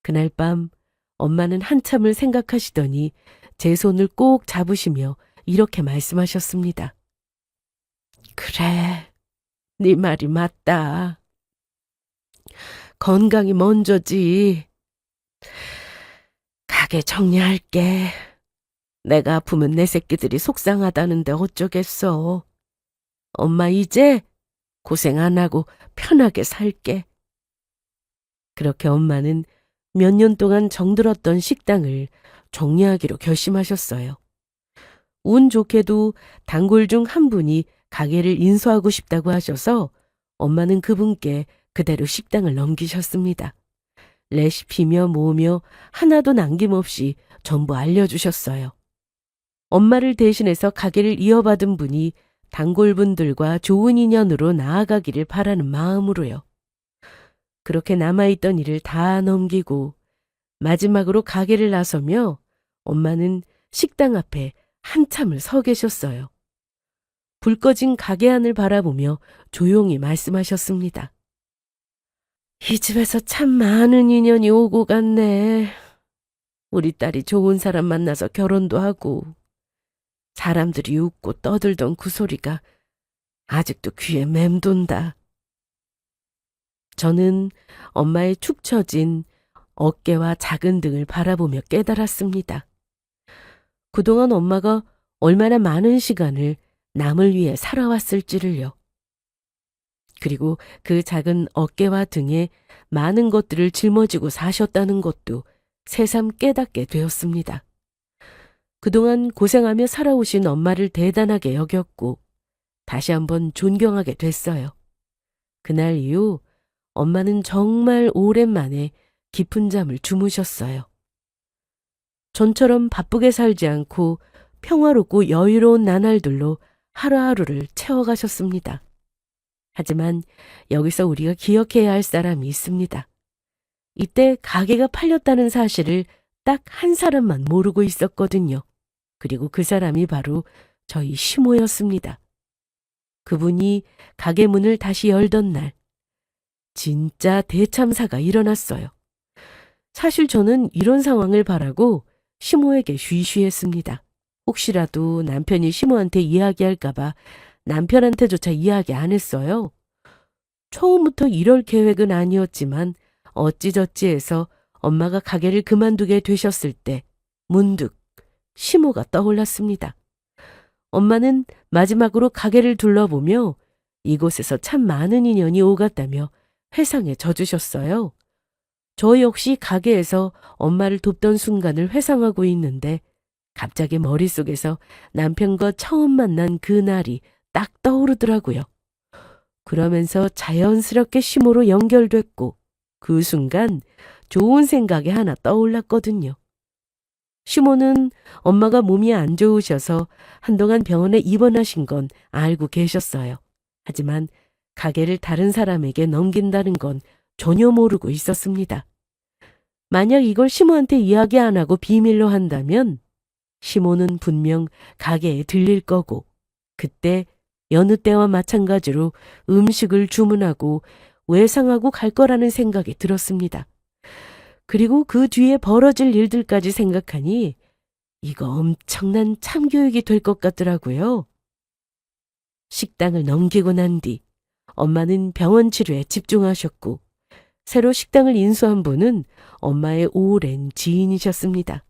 그날 밤 엄마는 한참을 생각하시더니 제 손을 꼭 잡으시며 이렇게 말씀하셨습니다. 그래, 네 말이 맞다. 건강이 먼저지. 가게 정리할게. 내가 아프면 내 새끼들이 속상하다는데 어쩌겠어. 엄마 이제 고생 안 하고 편하게 살게. 그렇게 엄마는 몇 년 동안 정들었던 식당을 정리하기로 결심하셨어요. 운 좋게도 단골 중 한 분이 가게를 인수하고 싶다고 하셔서 엄마는 그분께 그대로 식당을 넘기셨습니다. 레시피며 뭐며 하나도 남김없이 전부 알려주셨어요. 엄마를 대신해서 가게를 이어받은 분이 단골분들과 좋은 인연으로 나아가기를 바라는 마음으로요. 그렇게 남아있던 일을 다 넘기고 마지막으로 가게를 나서며 엄마는 식당 앞에 한참을 서 계셨어요. 불 꺼진 가게 안을 바라보며 조용히 말씀하셨습니다. 이 집에서 참 많은 인연이 오고 갔네. 우리 딸이 좋은 사람 만나서 결혼도 하고 사람들이 웃고 떠들던 그 소리가 아직도 귀에 맴돈다. 저는 엄마의 축 처진 어깨와 작은 등을 바라보며 깨달았습니다. 그동안 엄마가 얼마나 많은 시간을 남을 위해 살아왔을지를요. 그리고 그 작은 어깨와 등에 많은 것들을 짊어지고 사셨다는 것도 새삼 깨닫게 되었습니다. 그동안 고생하며 살아오신 엄마를 대단하게 여겼고 다시 한번 존경하게 됐어요. 그날 이후 엄마는 정말 오랜만에 깊은 잠을 주무셨어요. 전처럼 바쁘게 살지 않고 평화롭고 여유로운 나날들로 하루하루를 채워가셨습니다. 하지만 여기서 우리가 기억해야 할 사람이 있습니다. 이때 가게가 팔렸다는 사실을 딱 한 사람만 모르고 있었거든요. 그리고 그 사람이 바로 저희 시모였습니다. 그분이 가게 문을 다시 열던 날, 진짜 대참사가 일어났어요. 사실 저는 이런 상황을 바라고 시모에게 쉬쉬했습니다. 혹시라도 남편이 시모한테 이야기할까봐 남편한테조차 이야기 안 했어요. 처음부터 이럴 계획은 아니었지만 어찌저찌해서 엄마가 가게를 그만두게 되셨을 때 문득 시모가 떠올랐습니다. 엄마는 마지막으로 가게를 둘러보며 이곳에서 참 많은 인연이 오갔다며 회상에 젖으셨어요. 저 역시 가게에서 엄마를 돕던 순간을 회상하고 있는데 갑자기 머릿속에서 남편과 처음 만난 그 날이 딱 떠오르더라고요. 그러면서 자연스럽게 시모로 연결됐고 그 순간 좋은 생각이 하나 떠올랐거든요. 시모는 엄마가 몸이 안 좋으셔서 한동안 병원에 입원하신 건 알고 계셨어요. 하지만 가게를 다른 사람에게 넘긴다는 건 전혀 모르고 있었습니다. 만약 이걸 시모한테 이야기 안 하고 비밀로 한다면 시모는 분명 가게에 들릴 거고 그때 여느 때와 마찬가지로 음식을 주문하고 외상하고 갈 거라는 생각이 들었습니다. 그리고 그 뒤에 벌어질 일들까지 생각하니 이거 엄청난 참교육이 될 것 같더라고요. 식당을 넘기고 난 뒤 엄마는 병원 치료에 집중하셨고 새로 식당을 인수한 분은 엄마의 오랜 지인이셨습니다.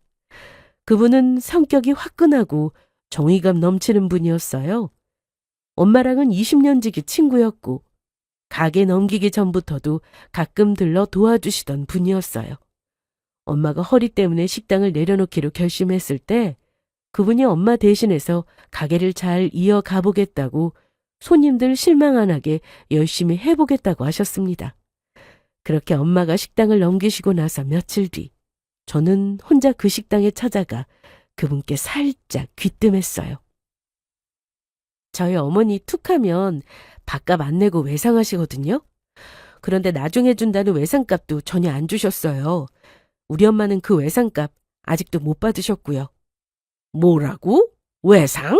그분은 성격이 화끈하고 정의감 넘치는 분이었어요. 엄마랑은 20년 지기 친구였고 가게 넘기기 전부터도 가끔 들러 도와주시던 분이었어요. 엄마가 허리 때문에 식당을 내려놓기로 결심했을 때 그분이 엄마 대신해서 가게를 잘 이어가 보겠다고 손님들 실망 안 하게 열심히 해보겠다고 하셨습니다. 그렇게 엄마가 식당을 넘기시고 나서 며칠 뒤 저는 혼자 그 식당에 찾아가 그분께 살짝 귀뜸했어요. 저희 어머니 툭하면 밥값 안 내고 외상하시거든요. 그런데 나중에 준다는 외상값도 전혀 안 주셨어요. 우리 엄마는 그 외상값 아직도 못 받으셨고요. 뭐라고? 외상?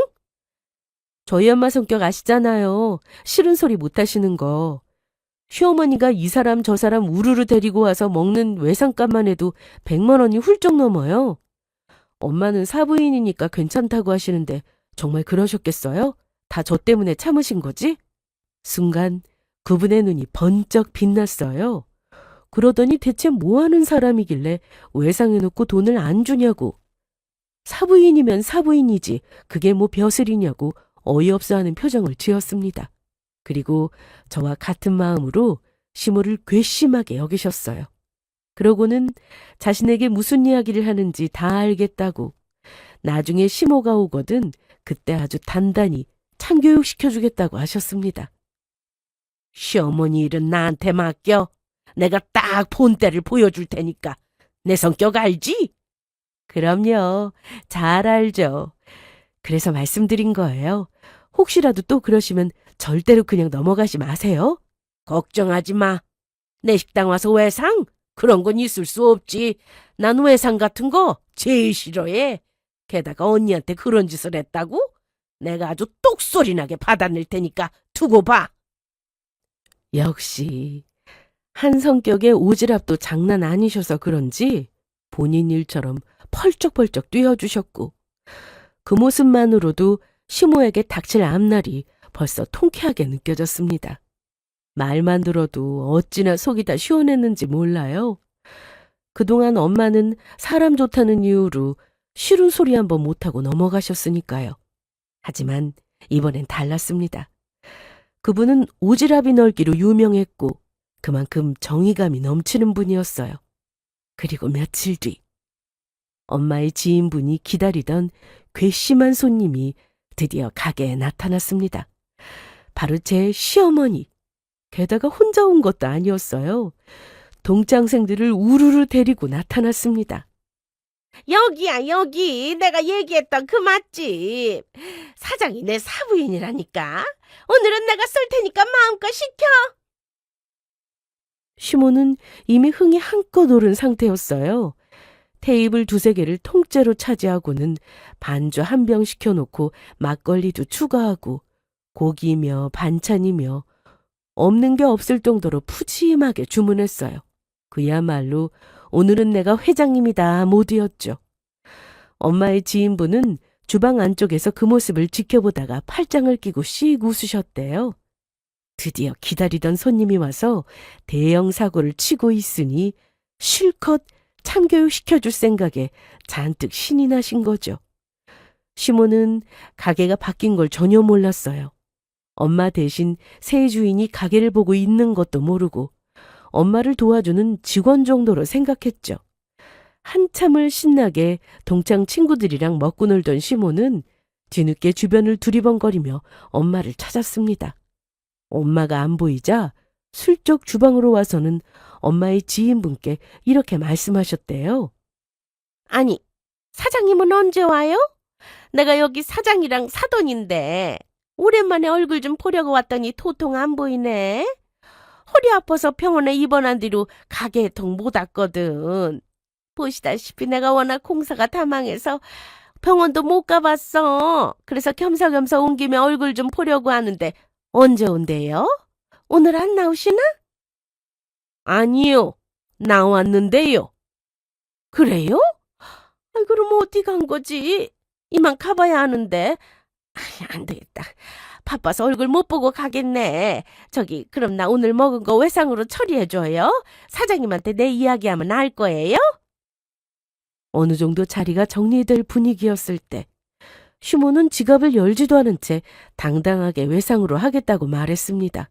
저희 엄마 성격 아시잖아요. 싫은 소리 못 하시는 거. 시어머니가 이 사람 저 사람 우르르 데리고 와서 먹는 외상값만 해도 100만 원이 훌쩍 넘어요. 엄마는 사부인이니까 괜찮다고 하시는데 정말 그러셨겠어요? 다 저 때문에 참으신 거지? 순간 그분의 눈이 번쩍 빛났어요. 그러더니 대체 뭐 하는 사람이길래 외상해놓고 돈을 안 주냐고. 사부인이면 사부인이지 그게 뭐 벼슬이냐고 어이없어 하는 표정을 지었습니다. 그리고 저와 같은 마음으로 시모를 괘씸하게 여기셨어요. 그러고는 자신에게 무슨 이야기를 하는지 다 알겠다고 나중에 시모가 오거든 그때 아주 단단히 참교육시켜주겠다고 하셨습니다. 시어머니 일은 나한테 맡겨. 내가 딱 본때를 보여줄 테니까. 내 성격 알지? 그럼요. 잘 알죠. 그래서 말씀드린 거예요. 혹시라도 또 그러시면 절대로 그냥 넘어가지 마세요. 걱정하지 마. 내 식당 와서 외상? 그런 건 있을 수 없지. 난 외상 같은 거 제일 싫어해. 게다가 언니한테 그런 짓을 했다고? 내가 아주 똑소리 나게 받아낼 테니까 두고 봐. 역시 한 성격의 오지랖도 장난 아니셔서 그런지 본인 일처럼 펄쩍펄쩍 뛰어주셨고 그 모습만으로도 시모에게 닥칠 앞날이 벌써 통쾌하게 느껴졌습니다. 말만 들어도 어찌나 속이 다 시원했는지 몰라요. 그동안 엄마는 사람 좋다는 이유로 싫은 소리 한번 못하고 넘어가셨으니까요. 하지만 이번엔 달랐습니다. 그분은 오지랖이 넓기로 유명했고 그만큼 정의감이 넘치는 분이었어요. 그리고 며칠 뒤 엄마의 지인분이 기다리던 괘씸한 손님이 드디어 가게에 나타났습니다. 바로 제 시어머니. 게다가 혼자 온 것도 아니었어요. 동창생들을 우르르 데리고 나타났습니다. 여기야, 여기. 내가 얘기했던 그 맛집. 사장이 내 사부인이라니까. 오늘은 내가 쏠 테니까 마음껏 시켜. 시모는 이미 흥이 한껏 오른 상태였어요. 테이블 2-3개를 통째로 차지하고는 반주 한 병 시켜놓고 막걸리도 추가하고 고기며 반찬이며 없는 게 없을 정도로 푸짐하게 주문했어요. 그야말로 오늘은 내가 회장님이다 모드였죠. 엄마의 지인분은 주방 안쪽에서 그 모습을 지켜보다가 팔짱을 끼고 씩 웃으셨대요. 드디어 기다리던 손님이 와서 대형 사고를 치고 있으니 실컷 참교육시켜줄 생각에 잔뜩 신이 나신 거죠. 시몬은 가게가 바뀐 걸 전혀 몰랐어요. 엄마 대신 새 주인이 가게를 보고 있는 것도 모르고 엄마를 도와주는 직원 정도로 생각했죠. 한참을 신나게 동창 친구들이랑 먹고 놀던 시몬은 뒤늦게 주변을 두리번거리며 엄마를 찾았습니다. 엄마가 안 보이자 슬쩍 주방으로 와서는 엄마의 지인분께 이렇게 말씀하셨대요. 아니, 사장님은 언제 와요? 내가 여기 사장이랑 사돈인데 오랜만에 얼굴 좀 보려고 왔더니 도통 안 보이네. 허리 아파서 병원에 입원한 뒤로 가게에 통 못 왔거든. 보시다시피 내가 워낙 공사가 다 망해서 병원도 못 가봤어. 그래서 겸사겸사 온 김에 얼굴 좀 보려고 하는데 언제 온대요? 오늘 안 나오시나? 아니요, 나왔는데요. 그래요? 아이, 그럼 어디 간 거지? 이만 가봐야 하는데. 아이, 안 되겠다. 바빠서 얼굴 못 보고 가겠네. 저기, 그럼 나 오늘 먹은 거 외상으로 처리해줘요. 사장님한테 내 이야기하면 알 거예요? 어느 정도 자리가 정리될 분위기였을 때 슈모는 지갑을 열지도 않은 채 당당하게 외상으로 하겠다고 말했습니다.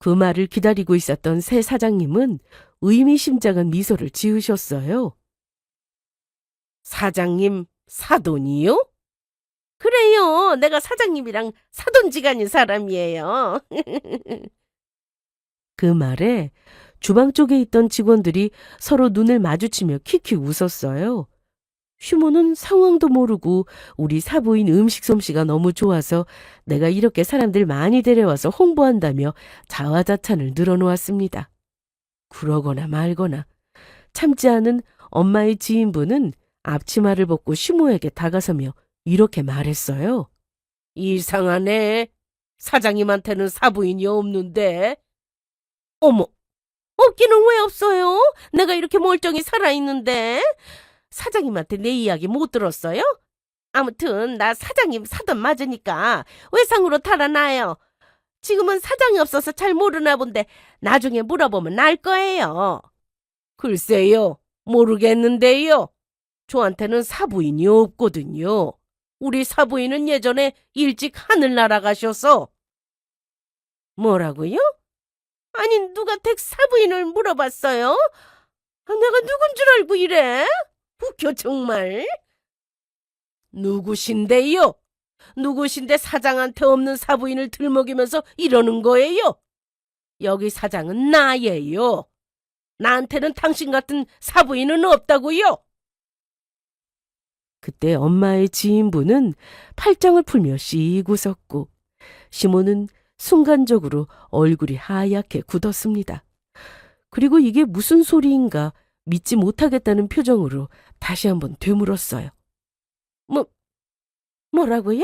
그 말을 기다리고 있었던 새 사장님은 의미심장한 미소를 지으셨어요. 사장님 사돈이요? 그래요. 내가 사장님이랑 사돈지간인 사람이에요. 그 말에 주방 쪽에 있던 직원들이 서로 눈을 마주치며 킥킥 웃었어요. 슈모는 상황도 모르고 우리 사부인 음식 솜씨가 너무 좋아서 내가 이렇게 사람들 많이 데려와서 홍보한다며 자화자찬을 늘어놓았습니다. 그러거나 말거나 참지 않은 엄마의 지인분은 앞치마를 벗고 슈모에게 다가서며 이렇게 말했어요. 이상하네. 사장님한테는 사부인이 없는데. 어머, 없기는 왜 없어요? 내가 이렇게 멀쩡히 살아있는데. 사장님한테 내 이야기 못 들었어요? 아무튼 나 사장님 사돈 맞으니까 외상으로 달아나요. 지금은 사장이 없어서 잘 모르나 본데 나중에 물어보면 알 거예요. 글쎄요, 모르겠는데요. 저한테는 사부인이 없거든요. 우리 사부인은 예전에 일찍 하늘 날아가셔서. 뭐라고요? 아니, 누가 댁 사부인을 물어봤어요? 내가 누군 줄 알고 이래? 웃겨 정말. 누구신데요? 누구신데 사장한테 없는 사부인을 들먹이면서 이러는 거예요? 여기 사장은 나예요. 나한테는 당신 같은 사부인은 없다고요. 그때 엄마의 지인분은 팔짱을 풀며 씩 웃었고 시몬은 순간적으로 얼굴이 하얗게 굳었습니다. 그리고 이게 무슨 소리인가 믿지 못하겠다는 표정으로 다시 한번 되물었어요. 뭐라고요?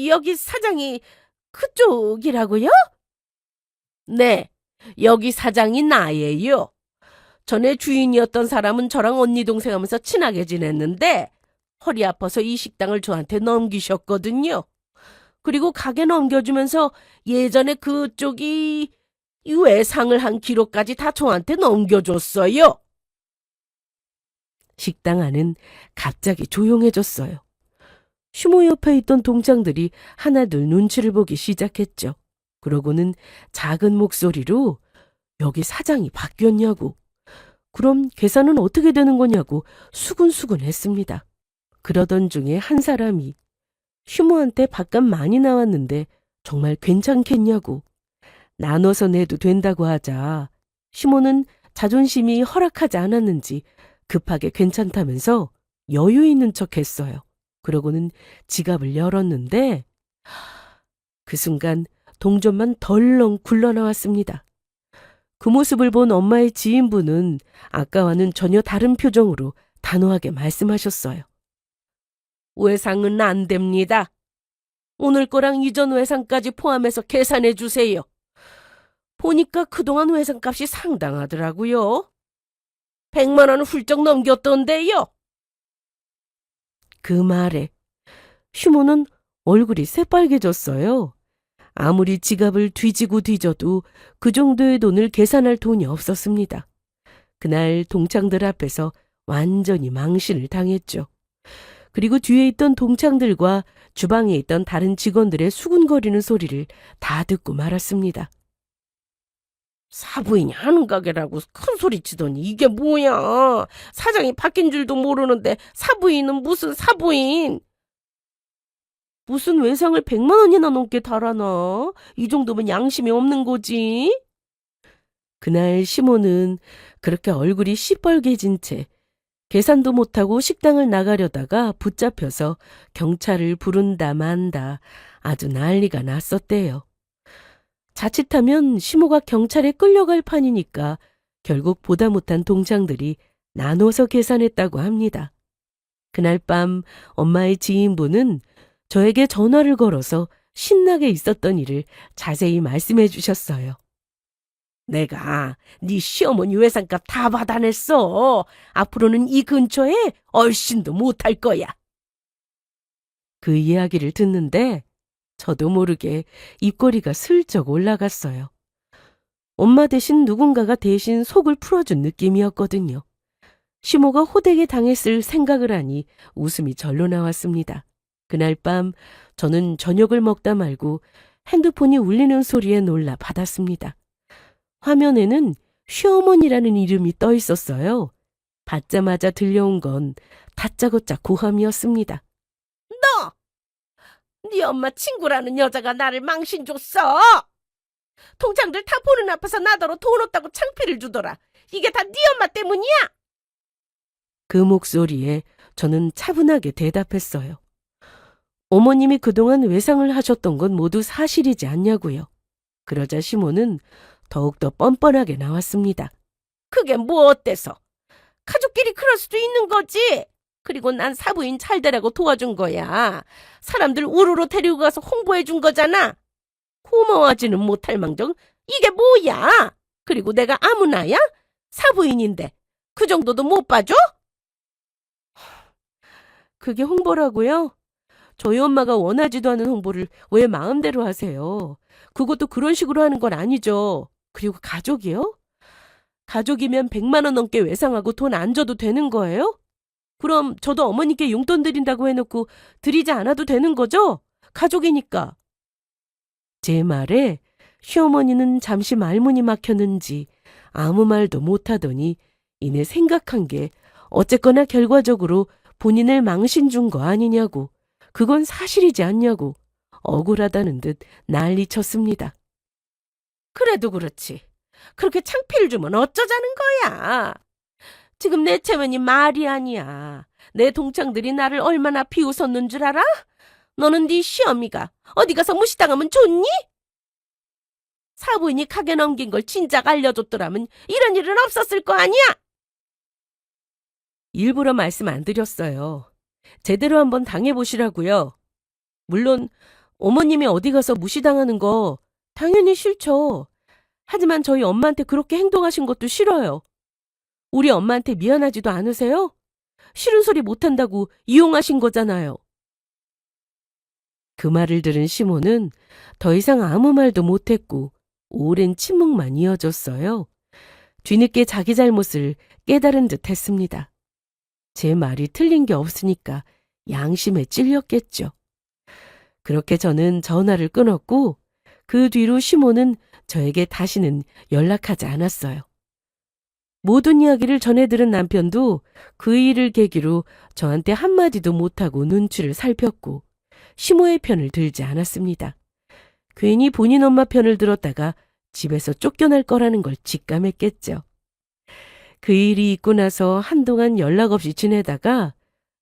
여기 사장이 그쪽이라고요? 네, 여기 사장이 나예요. 전에 주인이었던 사람은 저랑 언니 동생 하면서 친하게 지냈는데 허리 아파서 이 식당을 저한테 넘기셨거든요. 그리고 가게 넘겨주면서 예전에 그쪽이 이 외상을 한 기록까지 다 저한테 넘겨줬어요. 식당 안은 갑자기 조용해졌어요. 슈모 옆에 있던 동장들이 하나둘 눈치를 보기 시작했죠. 그러고는 작은 목소리로 여기 사장이 바뀌었냐고, 그럼 계산은 어떻게 되는 거냐고 수근수근 했습니다. 그러던 중에 한 사람이 슈모한테 밥값 많이 나왔는데 정말 괜찮겠냐고, 나눠서 내도 된다고 하자 슈모는 자존심이 허락하지 않았는지 급하게 괜찮다면서 여유 있는 척 했어요. 그러고는 지갑을 열었는데 그 순간 동전만 덜렁 굴러나왔습니다. 그 모습을 본 엄마의 지인분은 아까와는 전혀 다른 표정으로 단호하게 말씀하셨어요. 외상은 안 됩니다. 오늘 거랑 이전 외상까지 포함해서 계산해 주세요. 보니까 그동안 외상값이 상당하더라고요. 100만 원 훌쩍 넘겼던데요. 그 말에 슈모는 얼굴이 새빨개졌어요. 아무리 지갑을 뒤지고 뒤져도 그 정도의 돈을 계산할 돈이 없었습니다. 그날 동창들 앞에서 완전히 망신을 당했죠. 그리고 뒤에 있던 동창들과 주방에 있던 다른 직원들의 수군거리는 소리를 다 듣고 말았습니다. 사부인이 하는 가게라고 큰 소리 치더니 이게 뭐야? 사장이 바뀐 줄도 모르는데 사부인은 무슨 사부인? 무슨 외상을 100만 원이나 넘게 달아나? 이 정도면 양심이 없는 거지? 그날 시모는 그렇게 얼굴이 시뻘개진 채 계산도 못하고 식당을 나가려다가 붙잡혀서 경찰을 부른다 만다 아주 난리가 났었대요. 자칫하면 시모가 경찰에 끌려갈 판이니까 결국 보다 못한 동창들이 나눠서 계산했다고 합니다. 그날 밤 엄마의 지인분은 저에게 전화를 걸어서 신나게 있었던 일을 자세히 말씀해 주셨어요. 내가 네 시어머니 외상값 다 받아냈어. 앞으로는 이 근처에 얼씬도 못할 거야. 그 이야기를 듣는데 저도 모르게 입꼬리가 슬쩍 올라갔어요. 엄마 대신 누군가가 대신 속을 풀어준 느낌이었거든요. 시모가 호되게 당했을 생각을 하니 웃음이 절로 나왔습니다. 그날 밤 저는 저녁을 먹다 말고 핸드폰이 울리는 소리에 놀라 받았습니다. 화면에는 시어머니라는 이름이 떠 있었어요. 받자마자 들려온 건 다짜고짜 고함이었습니다. 너! 네 엄마 친구라는 여자가 나를 망신 줬어. 동창들 다 보는 앞에서 나더러 돈 없다고 창피를 주더라. 이게 다 네 엄마 때문이야. 그 목소리에 저는 차분하게 대답했어요. 어머님이 그동안 외상을 하셨던 건 모두 사실이지 않냐고요. 그러자 시모는 더욱더 뻔뻔하게 나왔습니다. 그게 뭐 어때서? 가족끼리 그럴 수도 있는 거지. 그리고 난 사부인 잘 되라고 도와준 거야. 사람들 우르르 데리고 가서 홍보해 준 거잖아. 고마워하지는 못할 망정 이게 뭐야? 그리고 내가 아무나야? 사부인인데 그 정도도 못 봐줘? 그게 홍보라고요? 저희 엄마가 원하지도 않은 홍보를 왜 마음대로 하세요? 그것도 그런 식으로 하는 건 아니죠. 그리고 가족이요? 가족이면 100만 원 넘게 외상하고 돈 안 줘도 되는 거예요? 그럼 저도 어머니께 용돈 드린다고 해놓고 드리지 않아도 되는 거죠? 가족이니까. 제 말에 시어머니는 잠시 말문이 막혔는지 아무 말도 못하더니 이내 생각한 게 어쨌거나 결과적으로 본인을 망신 준 거 아니냐고, 그건 사실이지 않냐고 억울하다는 듯 난리쳤습니다. 그래도 그렇지. 그렇게 창피를 주면 어쩌자는 거야. 지금 내 체면이 말이 아니야. 내 동창들이 나를 얼마나 비웃었는 줄 알아? 너는 네 시어미가 어디 가서 무시당하면 좋니? 사부인이 가게 넘긴 걸 진작 알려줬더라면 이런 일은 없었을 거 아니야? 일부러 말씀 안 드렸어요. 제대로 한번 당해보시라고요. 물론 어머님이 어디 가서 무시당하는 거 당연히 싫죠. 하지만 저희 엄마한테 그렇게 행동하신 것도 싫어요. 우리 엄마한테 미안하지도 않으세요? 싫은 소리 못한다고 이용하신 거잖아요. 그 말을 들은 시모는 더 이상 아무 말도 못했고 오랜 침묵만 이어졌어요. 뒤늦게 자기 잘못을 깨달은 듯 했습니다. 제 말이 틀린 게 없으니까 양심에 찔렸겠죠. 그렇게 저는 전화를 끊었고 그 뒤로 시모는 저에게 다시는 연락하지 않았어요. 모든 이야기를 전해 들은 남편도 그 일을 계기로 저한테 한마디도 못하고 눈치를 살폈고 시모의 편을 들지 않았습니다. 괜히 본인 엄마 편을 들었다가 집에서 쫓겨날 거라는 걸 직감했겠죠. 그 일이 있고 나서 한동안 연락 없이 지내다가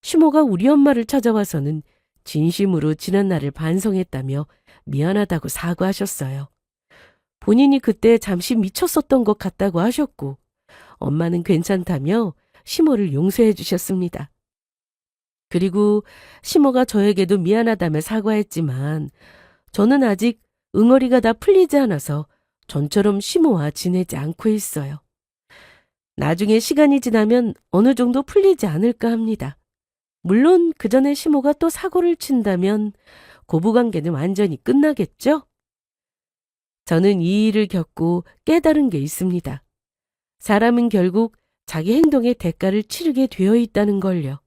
시모가 우리 엄마를 찾아와서는 진심으로 지난 날을 반성했다며 미안하다고 사과하셨어요. 본인이 그때 잠시 미쳤었던 것 같다고 하셨고 엄마는 괜찮다며 시모를 용서해 주셨습니다. 그리고 시모가 저에게도 미안하다며 사과했지만 저는 아직 응어리가 다 풀리지 않아서 전처럼 시모와 지내지 않고 있어요. 나중에 시간이 지나면 어느 정도 풀리지 않을까 합니다. 물론 그 전에 시모가 또 사고를 친다면 고부관계는 완전히 끝나겠죠? 저는 이 일을 겪고 깨달은 게 있습니다. 사람은 결국 자기 행동의 대가를 치르게 되어 있다는 걸요.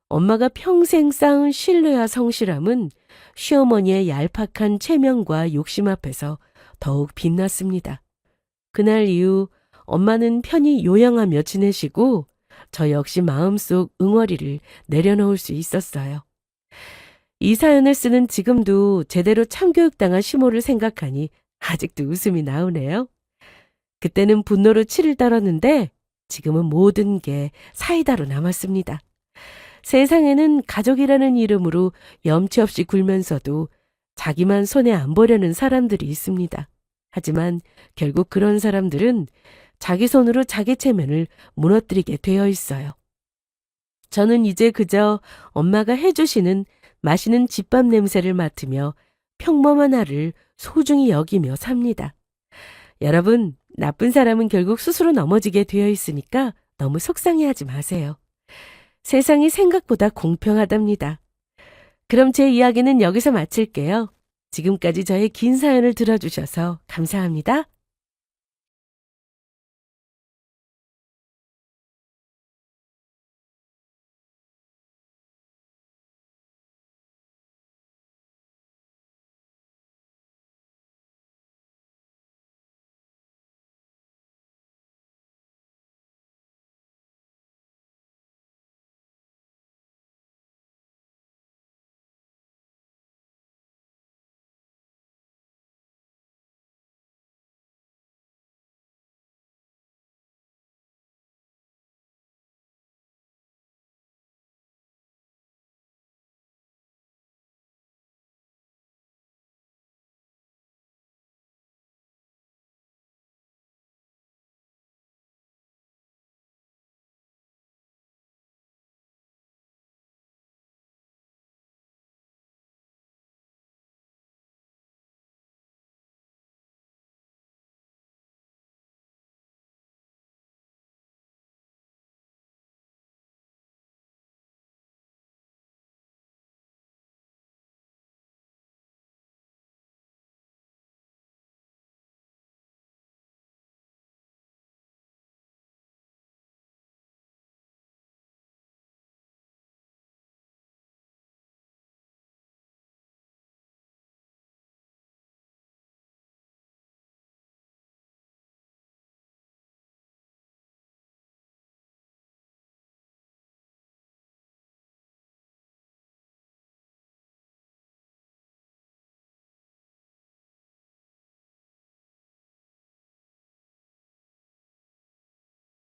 엄마가 평생 쌓은 신뢰와 성실함은 시어머니의 얄팍한 체면과 욕심 앞에서 더욱 빛났습니다. 그날 이후 엄마는 편히 요양하며 지내시고 저 역시 마음속 응어리를 내려놓을 수 있었어요. 이 사연을 쓰는 지금도 제대로 참교육당한 시모를 생각하니 아직도 웃음이 나오네요. 그때는 분노로 치를 떨었는데 지금은 모든 게 사이다로 남았습니다. 세상에는 가족이라는 이름으로 염치 없이 굴면서도 자기만 손에 안 보려는 사람들이 있습니다. 하지만 결국 그런 사람들은 자기 손으로 자기 체면을 무너뜨리게 되어 있어요. 저는 이제 그저 엄마가 해주시는 맛있는 집밥 냄새를 맡으며 평범한 하루를 소중히 여기며 삽니다. 여러분, 나쁜 사람은 결국 스스로 넘어지게 되어 있으니까 너무 속상해하지 마세요. 세상이 생각보다 공평하답니다. 그럼 제 이야기는 여기서 마칠게요. 지금까지 저의 긴 사연을 들어주셔서 감사합니다.